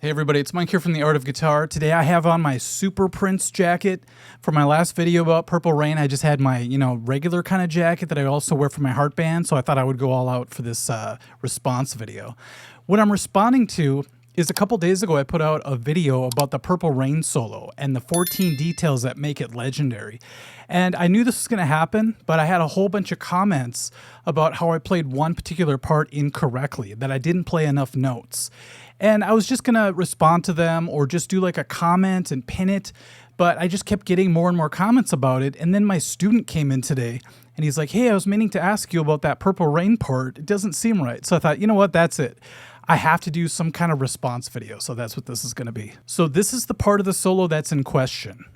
Hey everybody, it's Mike here from The Art of Guitar. Today I have on my Super Prince jacket. For my last video about Purple Rain, I just had my, regular kind of jacket that I also wear for my Heart Band, so I thought I would go all out for this response video. What I'm responding to is a couple days ago I put out a video about the Purple Rain solo and the 14 details that make it legendary. And I knew this was going to happen, but I had a whole bunch of comments about how I played one particular part incorrectly, that I didn't play enough notes. And I was just going to respond to them or just do like a comment and pin it, but I just kept getting more and more comments about it. And then my student came in today and he's like, hey, I was meaning to ask you about that Purple Rain part. It doesn't seem right. So I thought, you know what, that's it. I have to do some kind of response video, so that's what this is going to be. So this is the part of the solo that's in question.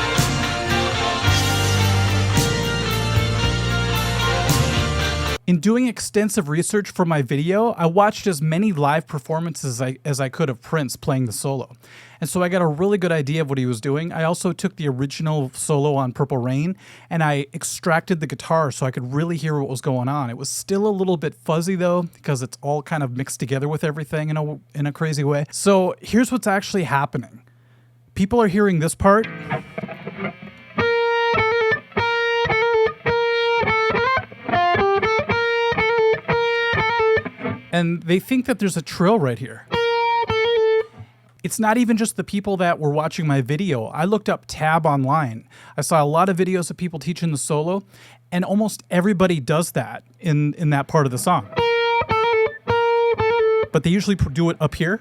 In doing extensive research for my video, I watched as many live performances as I could of Prince playing the solo. And so I got a really good idea of what he was doing. I also took the original solo on Purple Rain and I extracted the guitar so I could really hear what was going on. It was still a little bit fuzzy though, because it's all kind of mixed together with everything in a crazy way. So here's what's actually happening. People are hearing this part. And they think that there's a trill right here. It's not even just the people that were watching my video. I looked up tab online. I saw a lot of videos of people teaching the solo, and almost everybody does that in that part of the song. But they usually do it up here,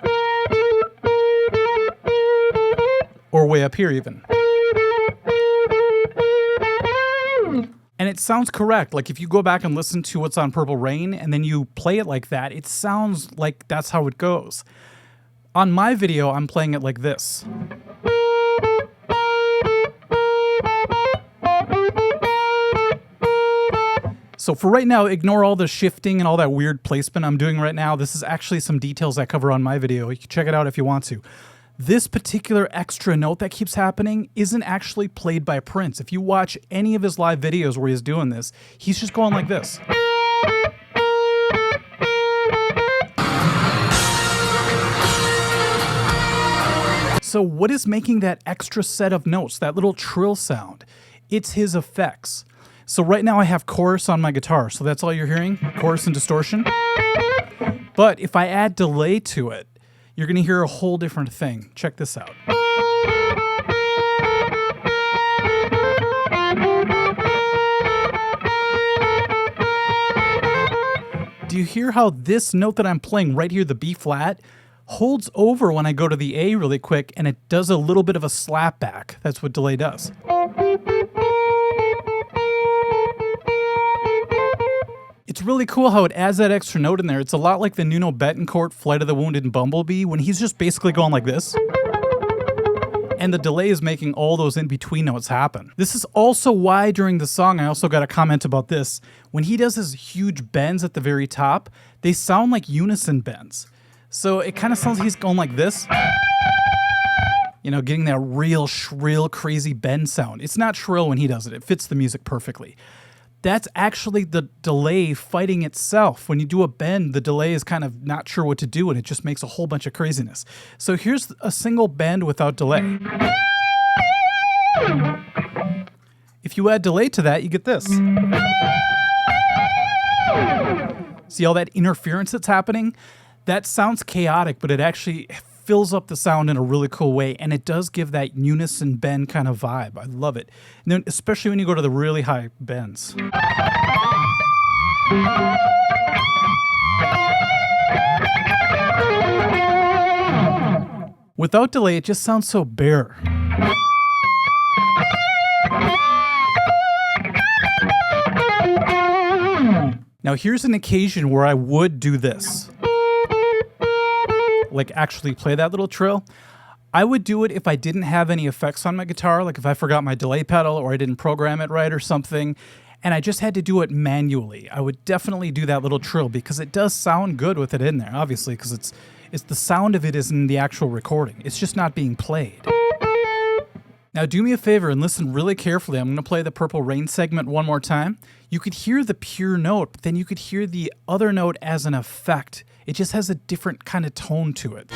or way up here even. And it sounds correct. Like if you go back and listen to what's on Purple Rain and then you play it like that, it sounds like that's how it goes. On my video, I'm playing it like this. So for right now, ignore all the shifting and all that weird placement I'm doing right now. This is actually some details I cover on my video. You can check it out if you want to. This particular extra note that keeps happening isn't actually played by Prince. If you watch any of his live videos where he's doing this, he's just going like this. So what is making that extra set of notes, that little trill sound? It's his effects. So right now I have chorus on my guitar, so that's all you're hearing, chorus and distortion. But if I add delay to it, you're going to hear a whole different thing. Check this out. Do you hear how this note that I'm playing right here, the B flat, holds over when I go to the A really quick, and it does a little bit of a slap back? That's what delay does. It's really cool how it adds that extra note in there. It's a lot like the Nuno Bettencourt Flight of the Wounded and Bumblebee when he's just basically going like this. And the delay is making all those in-between notes happen. This is also why during the song I also got a comment about this. When he does his huge bends at the very top, they sound like unison bends. So it kind of sounds like he's going like this. Getting that real shrill, crazy bend sound. It's not shrill when he does it. It fits the music perfectly. That's actually the delay fighting itself. When you do a bend, the delay is kind of not sure what to do, and it just makes a whole bunch of craziness. So here's a single bend without delay. If you add delay to that, you get this. See all that interference that's happening? That sounds chaotic, but it actually fills up the sound in a really cool way, and it does give that unison bend kind of vibe. I love it. And then especially when you go to the really high bends. Without delay, it just sounds so bare. Now here's an occasion where I would do this. Like actually play that little trill. I would do it if I didn't have any effects on my guitar, like if I forgot my delay pedal or I didn't program it right or something, and I just had to do it manually. I would definitely do that little trill because it does sound good with it in there, obviously, because it's the sound of it is in the actual recording. It's just not being played. Now do me a favor and listen really carefully. I'm going to play the Purple Rain segment one more time. You could hear the pure note, but then you could hear the other note as an effect. It just has a different kind of tone to it.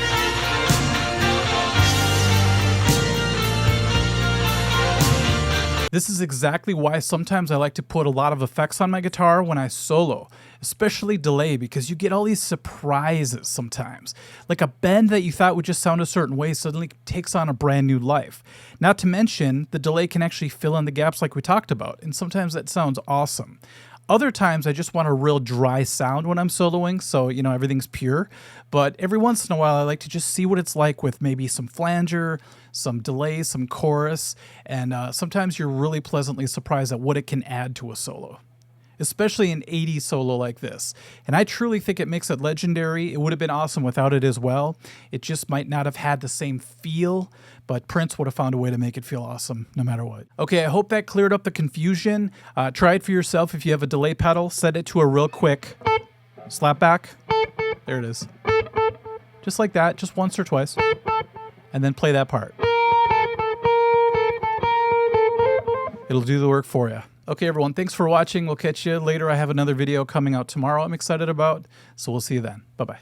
This is exactly why sometimes I like to put a lot of effects on my guitar when I solo, especially delay, because you get all these surprises sometimes. Like a bend that you thought would just sound a certain way suddenly takes on a brand new life. Not to mention, the delay can actually fill in the gaps like we talked about, and sometimes that sounds awesome. Other times I just want a real dry sound when I'm soloing, so everything's pure. But every once in a while I like to just see what it's like with maybe some flanger, some delay, some chorus, and sometimes you're really pleasantly surprised at what it can add to a solo. Especially an 80s solo like this. And I truly think it makes it legendary. It would have been awesome without it as well. It just might not have had the same feel, but Prince would have found a way to make it feel awesome no matter what. Okay, I hope that cleared up the confusion. Try it for yourself if you have a delay pedal. Set it to a real quick slap back. There it is. Just like that, just once or twice. And then play that part. It'll do the work for you. Okay, everyone, thanks for watching. We'll catch you later. I have another video coming out tomorrow I'm excited about, so we'll see you then. Bye-bye.